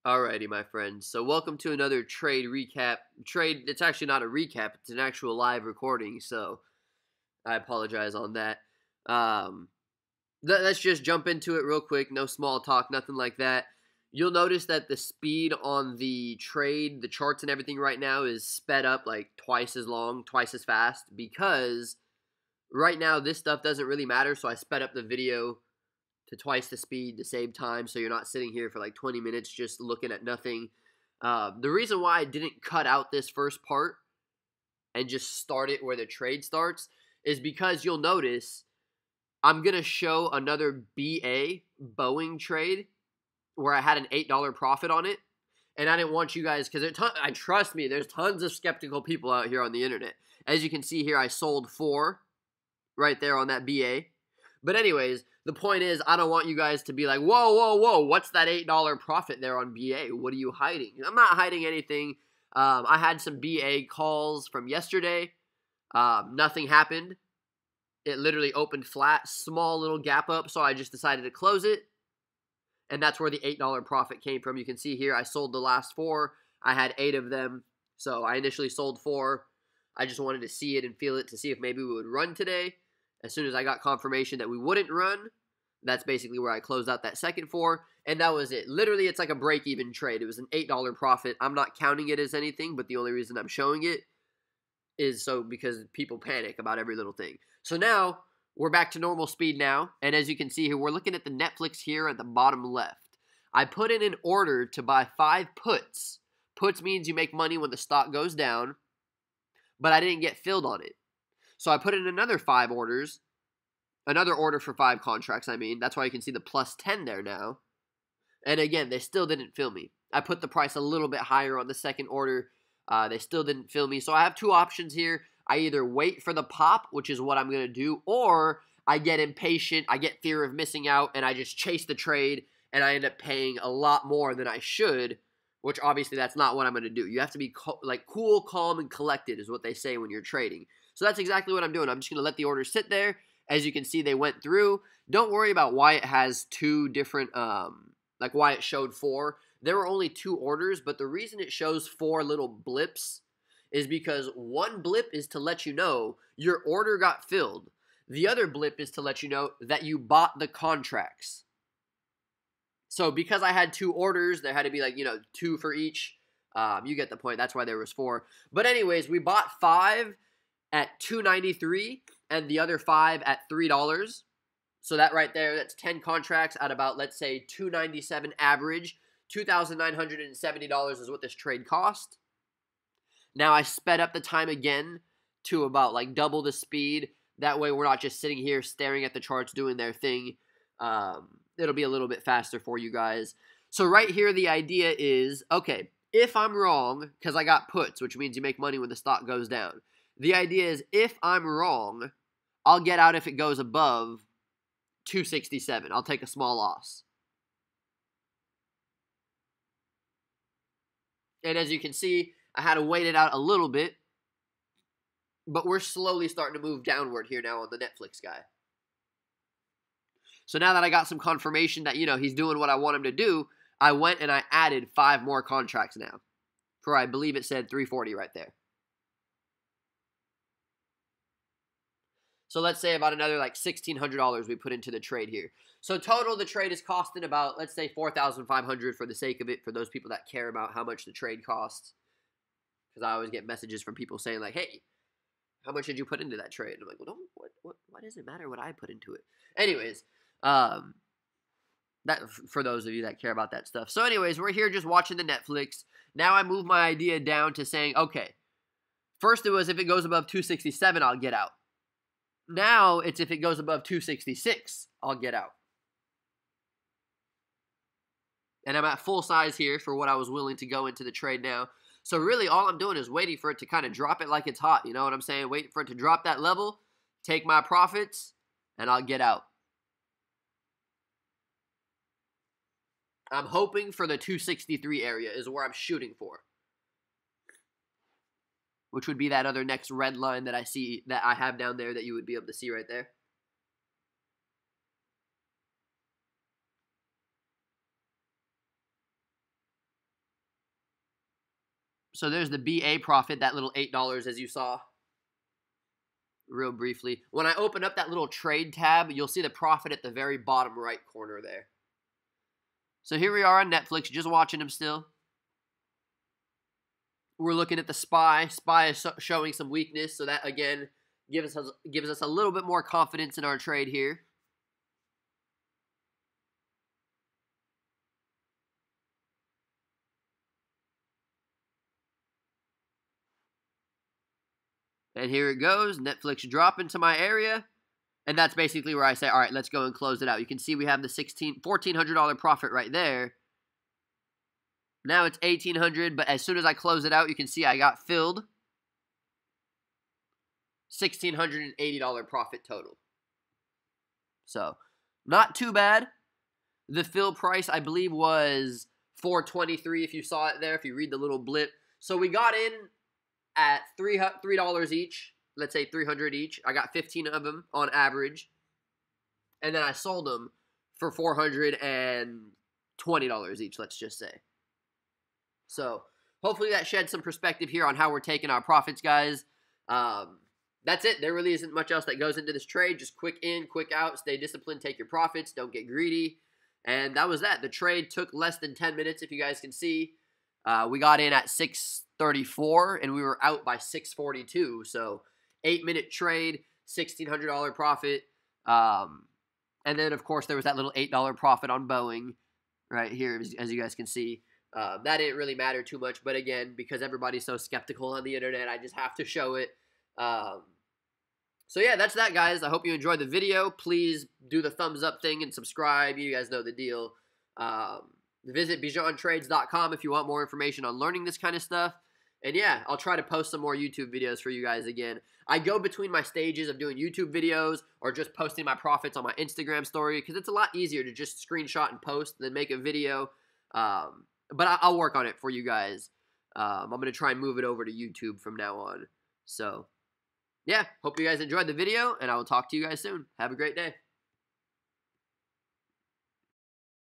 Alrighty, my friends. So welcome to another trade recap. It's actually not a recap. It's an actual live recording. So I apologize on that. Um, let's just jump into it real quick. No small talk, nothing like that. You'll notice that the speed on the trade, the charts and everything right now is sped up like twice as long, twice as fast because right now this stuff doesn't really matter. So I sped up the video to twice the speed to save time, so you're not sitting here for like 20 minutes just looking at nothing. The reason why I didn't cut out this first part and just start it where the trade starts is because you'll notice I'm going to show another BA Boeing trade where I had an $8 profit on it. And I didn't want you guys, because I trust me, there's tons of skeptical people out here on the internet. As you can see here, I sold 4 right there on that BA. But anyways, the point is, I don't want you guys to be like, whoa, whoa, whoa, what's that $8 profit there on BA? What are you hiding? I'm not hiding anything. I had some BA calls from yesterday. Nothing happened. It literally opened flat, small little gap up, so I just decided to close it. And that's where the $8 profit came from. You can see here, I sold the last 4. I had 8 of them, so I initially sold 4. I just wanted to see it and feel it to see if maybe we would run today. As soon as I got confirmation that we wouldn't run, that's basically where I closed out that second 4, and that was it. Literally, it's like a break-even trade. It was an $8 profit. I'm not counting it as anything, but the only reason I'm showing it is so because people panic about every little thing. So now, we're back to normal speed now, and as you can see here, we're looking at the Netflix here at the bottom left. I put in an order to buy 5 puts. Puts means you make money when the stock goes down, but I didn't get filled on it. So I put in another 5 orders, another order for 5 contracts, I mean. That's why you can see the plus 10 there now. And again, they still didn't fill me. I put the price a little bit higher on the second order. They still didn't fill me. So I have 2 options here. I either wait for the pop, which is what I'm going to do, or I get impatient, I get fear of missing out, and I just chase the trade, and I end up paying a lot more than I should, which obviously that's not what I'm going to do. You have to be cool, calm, and collected is what they say when you're trading. So that's exactly what I'm doing. I'm just going to let the orders sit there. As you can see, they went through. Don't worry about why it has 2 different, like why it showed 4. There were only 2 orders, but the reason it shows 4 little blips is because one blip is to let you know your order got filled. The other blip is to let you know that you bought the contracts. So because I had 2 orders, there had to be like, 2 for each. You get the point. That's why there was 4. But anyways, we bought 5 at $2.93 and the other 5 at $3. So that right there, that's 10 contracts at about, let's say, $2.97 average. $2,970 is what this trade cost. Now I sped up the time again to about like double the speed. That way we're not just sitting here staring at the charts doing their thing. It'll be a little bit faster for you guys. So right here the idea is, okay, if I'm wrong, because I got puts, which means you make money when the stock goes down. The idea is if I'm wrong, I'll get out if it goes above 267. I'll take a small loss. And as you can see, I had to wait it out a little bit, but we're slowly starting to move downward here now on the Netflix guy. So now that I got some confirmation that, he's doing what I want him to do, I went and I added 5 more contracts now. For I believe it said 340 right there. So let's say about another like $1,600 we put into the trade here. So total the trade is costing about, let's say $4,500 for the sake of it, for those people that care about how much the trade costs. Because I always get messages from people saying like, hey, how much did you put into that trade? And I'm like, well, why does it matter what I put into it? Anyways, that for those of you that care about that stuff. So anyways, we're here just watching the Netflix. Now I move my idea down to saying, okay, first it was if it goes above 267, I'll get out. Now it's if it goes above 266, I'll get out. And I'm at full size here for what I was willing to go into the trade now. So really all I'm doing is waiting for it to kind of drop it like it's hot. You know what I'm saying? Waiting for it to drop that level, take my profits, and I'll get out. I'm hoping for the 263 area is where I'm shooting for. Which would be that other next red line that I see, that I have down there that you would be able to see right there. So there's the BA profit, that little $8 as you saw real briefly. When I open up that little trade tab, you'll see the profit at the very bottom right corner there. So here we are on Netflix, just watching him still. We're looking at the SPY. SPY is showing some weakness, so that, again, gives us a little bit more confidence in our trade here. And here it goes. Netflix drop into my area. And that's basically where I say, all right, let's go and close it out. You can see we have the $1,400 profit right there. Now it's $1,800, but as soon as I close it out, you can see I got filled. $1,680 profit total. So, not too bad. The fill price, I believe, was $4.23 if you saw it there, if you read the little blip. So we got in at $3 each. Let's say 300 each. I got 15 of them on average. And then I sold them for $420 each, let's just say. So, hopefully that sheds some perspective here on how we're taking our profits, guys. That's it. There really isn't much else that goes into this trade. Just quick in, quick out. Stay disciplined. Take your profits. Don't get greedy. And that was that. The trade took less than 10 minutes, if you guys can see. We got in at 6:34, and we were out by 6:42. So, 8-minute trade, $1,600 profit. And then, of course, there was that little $8 profit on Boeing right here, as you guys can see. That didn't really matter too much, but again, because everybody's so skeptical on the internet, I just have to show it. So yeah, that's that, guys. I hope you enjoyed the video. Please do the thumbs up thing and subscribe. You guys know the deal. Visit bijantrades.com if you want more information on learning this kind of stuff. And yeah, I'll try to post some more YouTube videos for you guys again. I go between my stages of doing YouTube videos or just posting my profits on my Instagram story because it's a lot easier to just screenshot and post than make a video. But I'll work on it for you guys. I'm going to try and move it over to YouTube from now on. So, yeah, hope you guys enjoyed the video, and I will talk to you guys soon. Have a great day.